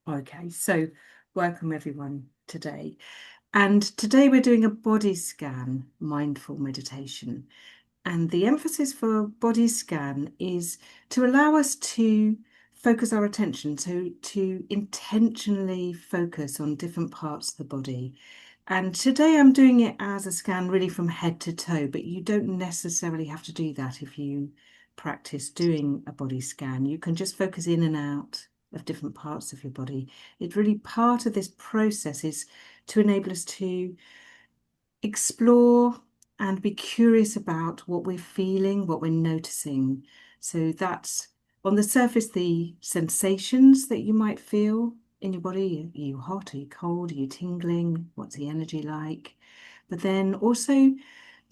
Okay, so welcome everyone today. And today we're doing a body scan mindful meditation. And the emphasis for body scan is to allow us to focus our attention, so to intentionally focus on different parts of the body. And today I'm doing it as a scan really from head to toe, but you don't necessarily have to do that if you practice doing a body scan. You can just focus in and out of different parts of your body. It's really part of this process is to enable us to explore and be curious about what we're feeling, what we're noticing. So that's on the surface, the sensations that you might feel in your body. Are you hot? Are you cold? Are you tingling? What's the energy like? But then also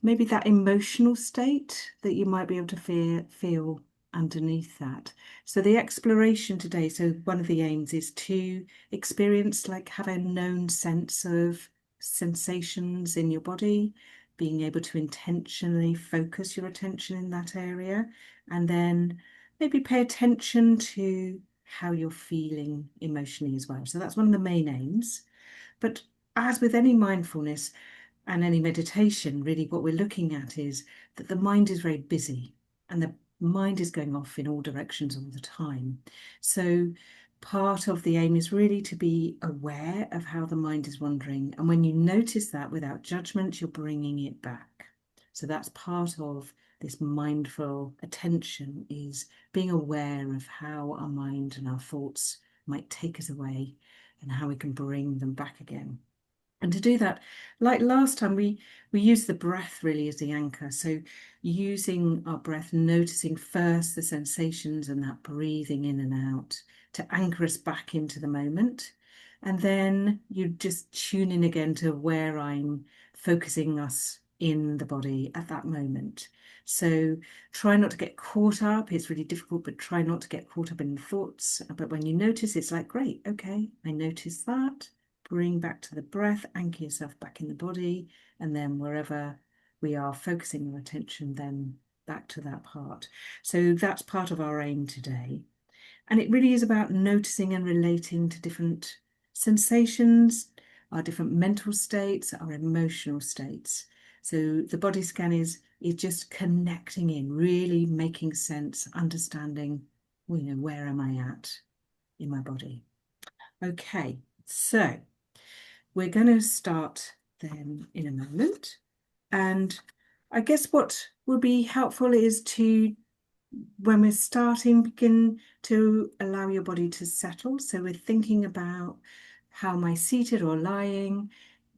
maybe that emotional state that you might be able to feel underneath that. So the exploration today, so one of the aims is to experience, like have a known sense of sensations in your body, being able to intentionally focus your attention in that area, and then maybe pay attention to how you're feeling emotionally as well. So that's one of the main aims. But as with any mindfulness, and any meditation, really what we're looking at is that the mind is very busy and the mind is going off in all directions all the time. So part of the aim is really to be aware of how the mind is wandering. And when you notice that without judgment, you're bringing it back. So that's part of this mindful attention, is being aware of how our mind and our thoughts might take us away and how we can bring them back again. And to do that, like last time, we use the breath really as the anchor. So using our breath, noticing first the sensations and that breathing in and out to anchor us back into the moment. And then you just tune in again to where I'm focusing us in the body at that moment. So try not to get caught up. It's really difficult, but try not to get caught up in the thoughts. But when you notice, it's like, great, okay, I noticed that. Bring back to the breath, anchor yourself back in the body, and then wherever we are focusing our attention, then back to that part. So that's part of our aim today. And it really is about noticing and relating to different sensations, our different mental states, our emotional states. So the body scan is just connecting in, really making sense, understanding, where am I at in my body? Okay, so we're going to start then in a moment. And I guess what will be helpful is to, when we're starting, begin to allow your body to settle. So we're thinking about, how am I seated or lying?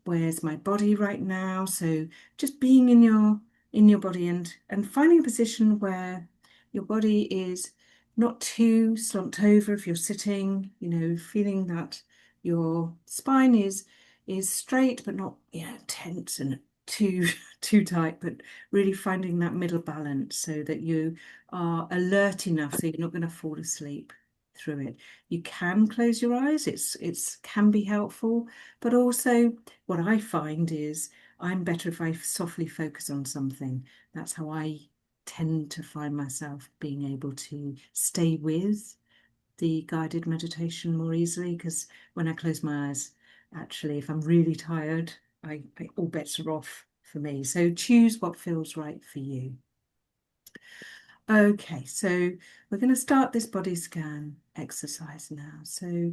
Where's my body right now? So just being in your body and finding a position where your body is not too slumped over if you're sitting, feeling that your spine is straight but not tense and too too tight, but really finding that middle balance so that you are alert enough so you're not going to fall asleep through it. You can close your eyes, it's can be helpful, but also what I find is I'm better if I softly focus on something. That's how I tend to find myself being able to stay with the guided meditation more easily, because when I close my eyes, actually, if I'm really tired, all bets are off for me. So choose what feels right for you. Okay, so we're going to start this body scan exercise now. So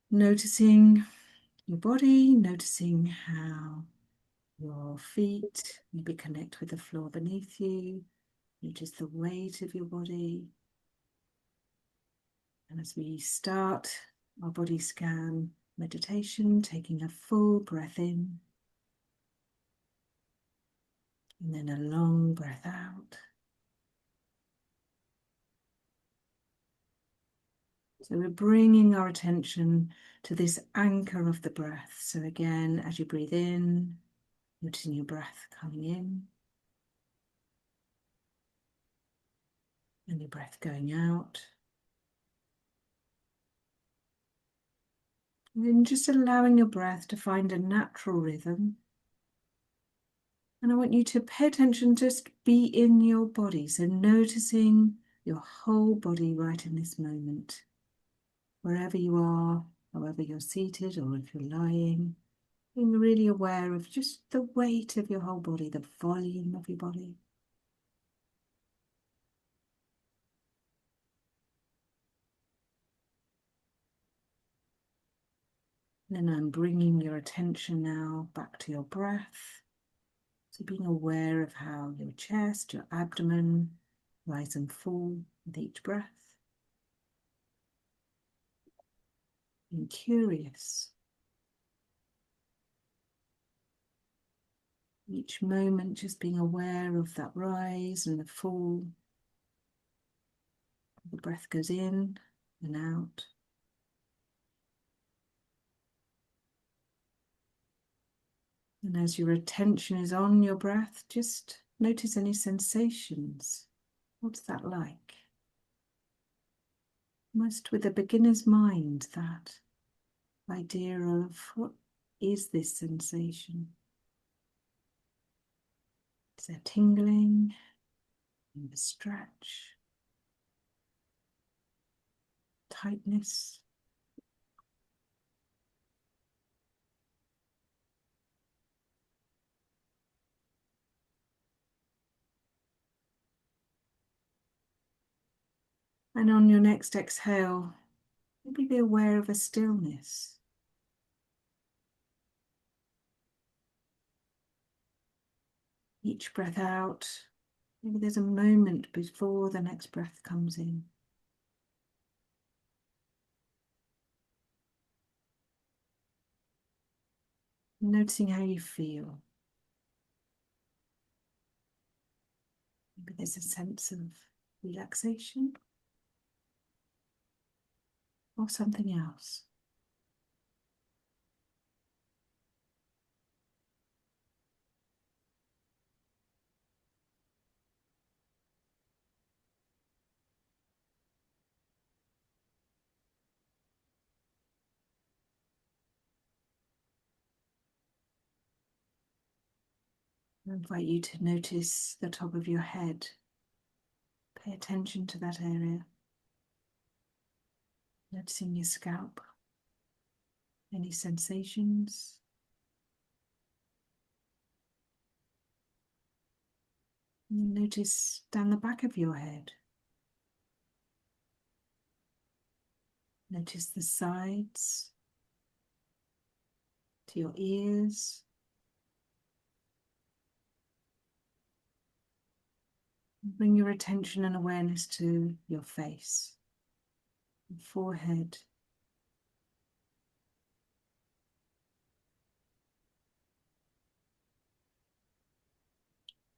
noticing your body, noticing how your feet maybe connect with the floor beneath you. Notice the weight of your body. And as we start our body scan meditation, taking a full breath in and then a long breath out. So we're bringing our attention to this anchor of the breath. So again, as you breathe in, noticing your breath coming in and your breath going out. And then just allowing your breath to find a natural rhythm. And I want you to pay attention, just be in your body. So noticing your whole body right in this moment. wherever you are, however you're seated or if you're lying, being really aware of just the weight of your whole body, the volume of your body. And then I'm bringing your attention now back to your breath. So being aware of how your chest, your abdomen rise and fall with each breath. Being curious. Each moment just being aware of that rise and the fall. The breath goes in and out. And as your attention is on your breath, just notice any sensations. What's that like? Almost with a beginner's mind, that idea of what is this sensation? Is there tingling, a stretch, tightness? And on your next exhale, maybe be aware of a stillness. Each breath out, maybe there's a moment before the next breath comes in. Noticing how you feel. Maybe there's a sense of relaxation or something else. I invite you to notice the top of your head. Pay attention to that area. Noticing your scalp. Any sensations? And notice down the back of your head. Notice the sides to your ears. Bring your attention and awareness to your face, your forehead.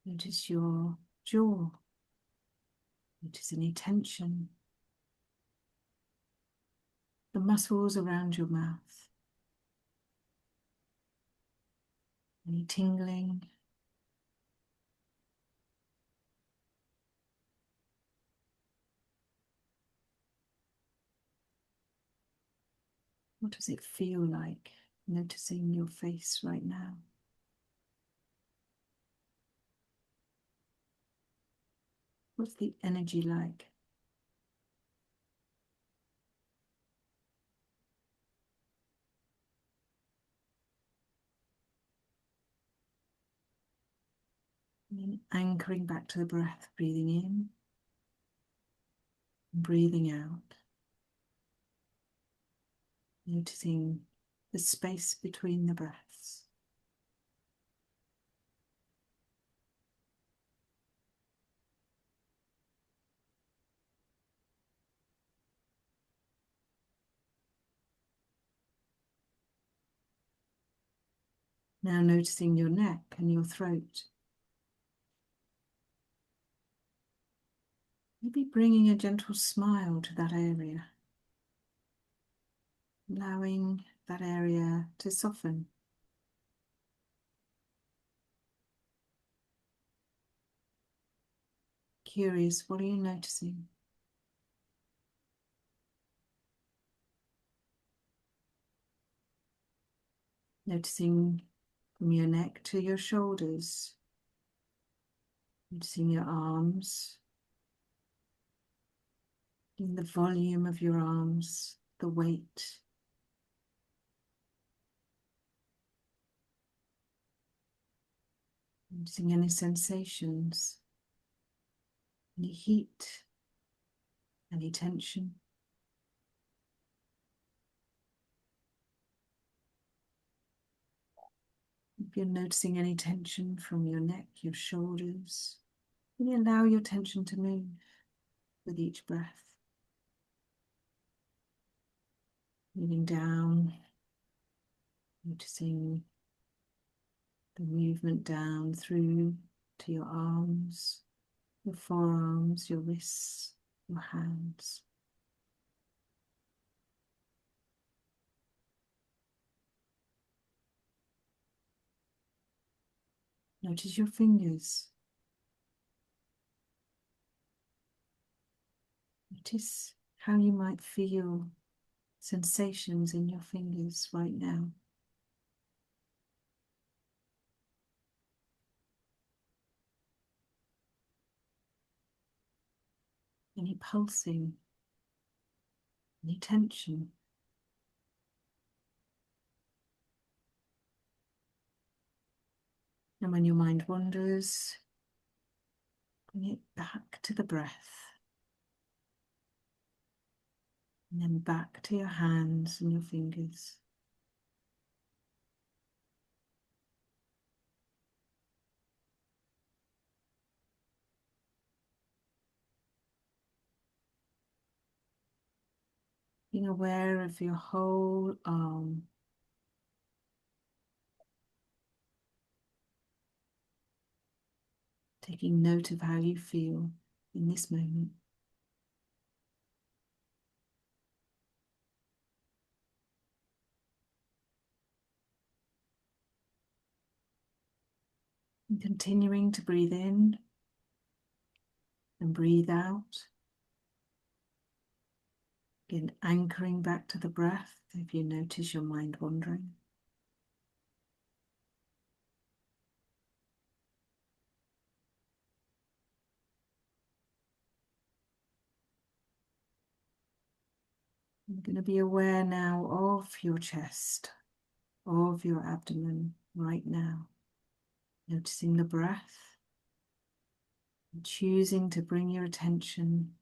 Notice your jaw. Notice any tension. The muscles around your mouth. Any tingling. What does it feel like, noticing your face right now? What's the energy like? And then anchoring back to the breath, breathing in, and breathing out. Noticing the space between the breaths. Now noticing your neck and your throat. Maybe bringing a gentle smile to that area. Allowing that area to soften. Curious, what are you noticing? Noticing from your neck to your shoulders. Noticing your arms. In the volume of your arms, the weight. Noticing any sensations, any heat, any tension. If you're noticing any tension from your neck, your shoulders, really allow your tension to move with each breath. Moving down, noticing the movement down through to your arms, your forearms, your wrists, your hands. Notice your fingers. Notice how you might feel sensations in your fingers right now. Any pulsing, any tension. And when your mind wanders, bring it back to the breath. And then back to your hands and your fingers. Being aware of your whole arm. Taking note of how you feel in this moment. And continuing to breathe in and breathe out. Again, anchoring back to the breath if you notice your mind wandering. You're going to be aware now of your chest, of your abdomen right now. Noticing the breath and choosing to bring your attention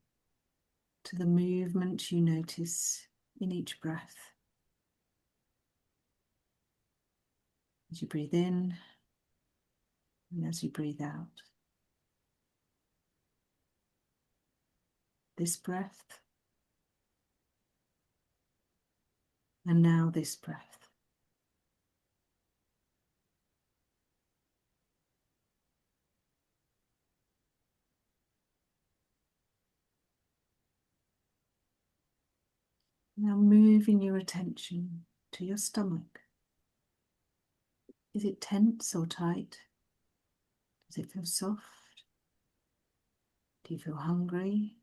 to the movement you notice in each breath. As you breathe in and as you breathe out. This breath and now this breath. Now moving your attention to your stomach. Is it tense or tight? Does it feel soft? Do you feel hungry?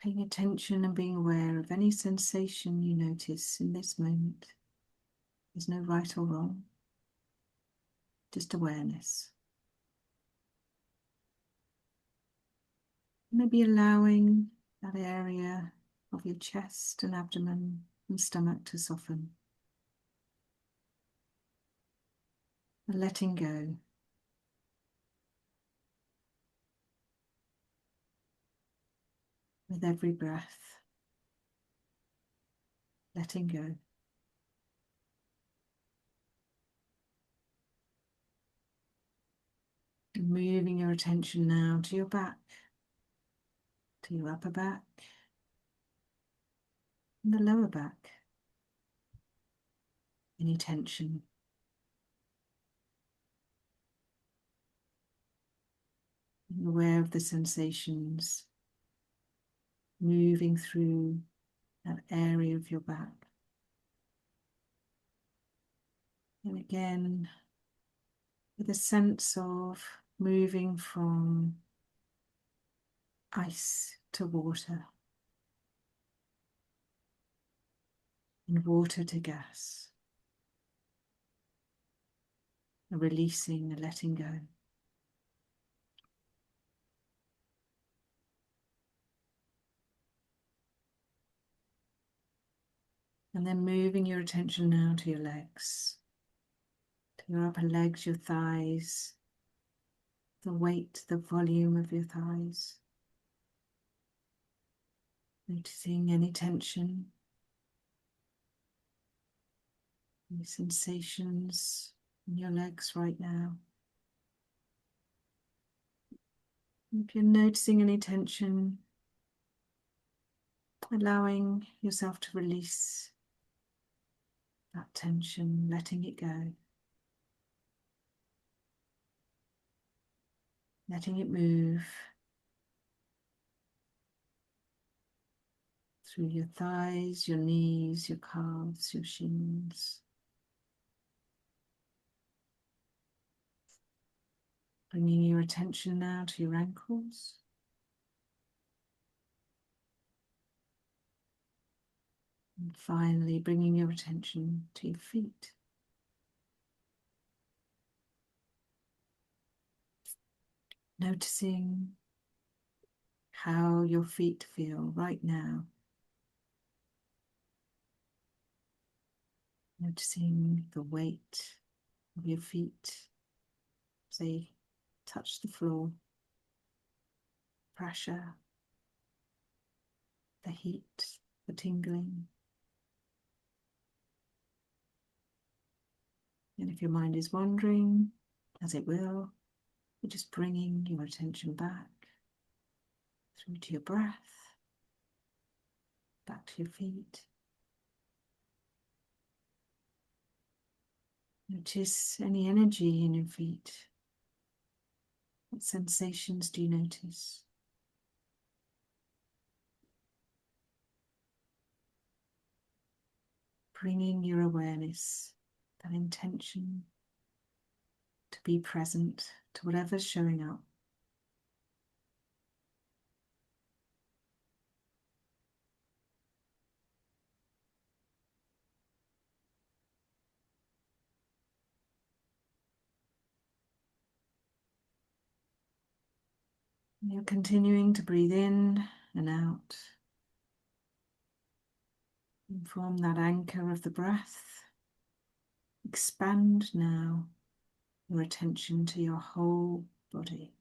Paying attention and being aware of any sensation you notice in this moment. There's no right or wrong, just awareness. Maybe allowing that area of your chest and abdomen and stomach to soften. And letting go. With every breath, letting go. And moving your attention now to your back, to your upper back, and the lower back. Any tension. Being aware of the sensations moving through that area of your back. And again, with a sense of moving from ice to water and water to gas. a releasing, a letting go. And then moving your attention now to your legs, to your upper legs, your thighs, the weight, the volume of your thighs. Noticing any tension, any sensations in your legs right now. If you're noticing any tension, allowing yourself to release that tension, letting it go, letting it move through your thighs, your knees, your calves, your shins. Bringing your attention now to your ankles. And finally, bringing your attention to your feet. Noticing how your feet feel right now. Noticing the weight of your feet as they touch the floor, pressure, the heat, the tingling. And if your mind is wandering, as it will, you're just bringing your attention back through to your breath, back to your feet. Notice any energy in your feet. What sensations do you notice? Bringing your awareness, that intention to be present to whatever's showing up. You're continuing to breathe in and out. And form that anchor of the breath. Expand now your attention to your whole body.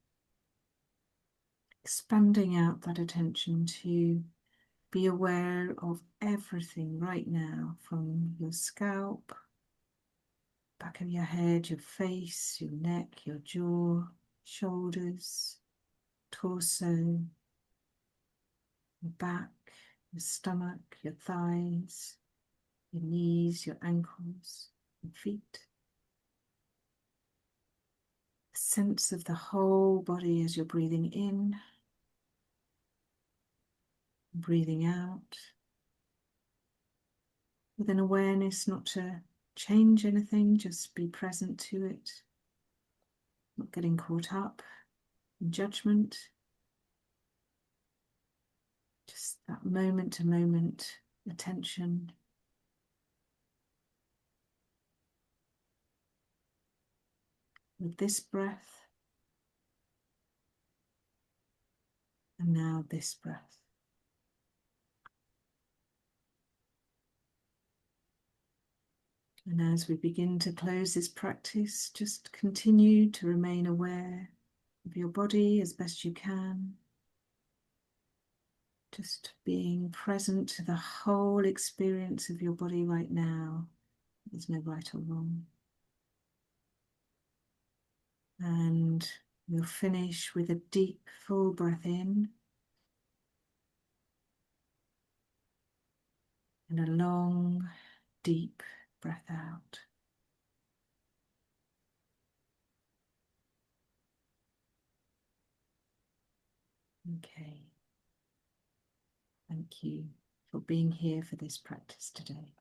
Expanding out that attention to be aware of everything right now, from your scalp, back of your head, your face, your neck, your jaw, shoulders, torso, your back, your stomach, your thighs, your knees, your ankles, your feet. A sense of the whole body as you're breathing in, breathing out, with an awareness not to change anything, just be present to it, not getting caught up in judgment, just that moment to moment attention. With this breath, and now this breath. And as we begin to close this practice, just continue to remain aware of your body as best you can. Just being present to the whole experience of your body right now. There's no right or wrong. And we'll finish with a deep, full breath in and a long, deep breath out. Okay. Thank you for being here for this practice today.